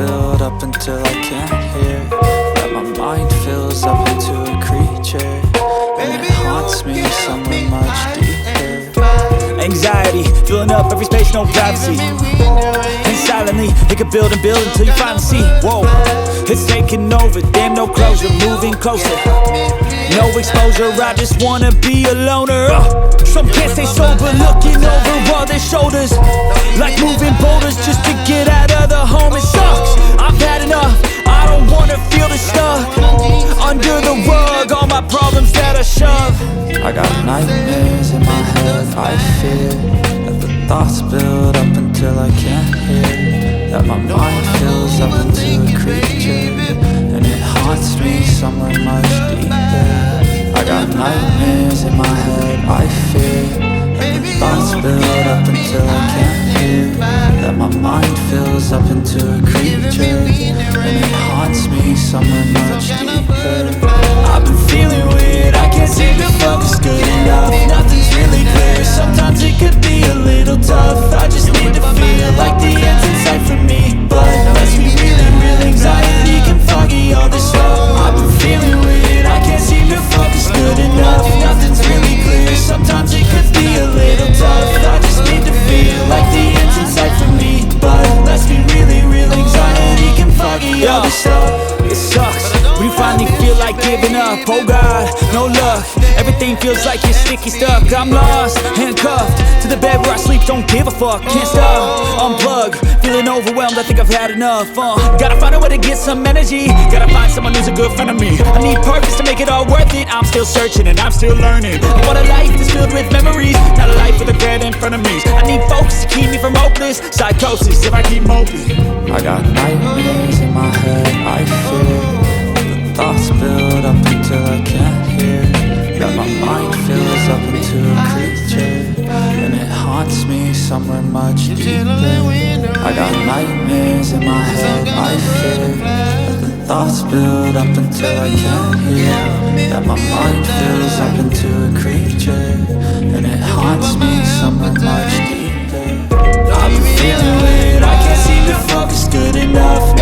build up until I can't hear. That my mind fills up into a creature, and it haunts me somewhere much deeper. Anxiety, filling up every space, no privacy. And silently, it could build and build until you finally see. Whoa, it's taking over, damn no closure, moving closer. No exposure, I just wanna be a loner. Some can't stay sober, looking over all their shoulders, like moving boulders just to get out of the home. It sucks, I've had enough, I don't wanna feel the stuck under the rug, all my problems that I shove. I got nightmares in my head, I fear that the thoughts build up until I can't hear. That my mind fills up into a creature, and it haunts me somewhere much deeper. I got nightmares in my head, I fear that the thoughts build up until I can't hear. That my mind fills up into a creature, and it haunts me somewhere much deeper. I've been feeling weird, I can't seem to focus good enough. Nothing's really clear, sometimes it could be a little tough. I just need to feel like the end's in sight for me, but let's be really real, anxiety can foggy all this stuff. I've been feeling weird, I can't seem to focus good enough. Nothing's really clear, sometimes it could be a little tough. I just need to feel like the end's in sight for me, but let's be really real, anxiety can foggy all this stuff. It sucks when you finally feel like giving up. Oh God, no luck, everything feels like you're sticky stuck. I'm lost, handcuffed to the bed where I sleep, don't give a fuck. Can't stop, unplug, feeling overwhelmed, I think I've had enough. Gotta find a way to get some energy, gotta find someone who's a good friend of me. I need purpose to make it all worth it, I'm still searching and I'm still learning. I want a life that's filled with memories, not a life with regret in front of me. I need focus to keep me from hopeless psychosis if I keep moping. I got nightmares in my head, I fear the thoughts build up until I can't hear. That my mind fills up into a creature, and it haunts me somewhere much deeper. I got nightmares in my head, I fear that the thoughts build up until I can't hear. That my mind fills up into a creature, and it haunts me somewhere much deeper. I've been feeling weird, I can't seem to focus good enough.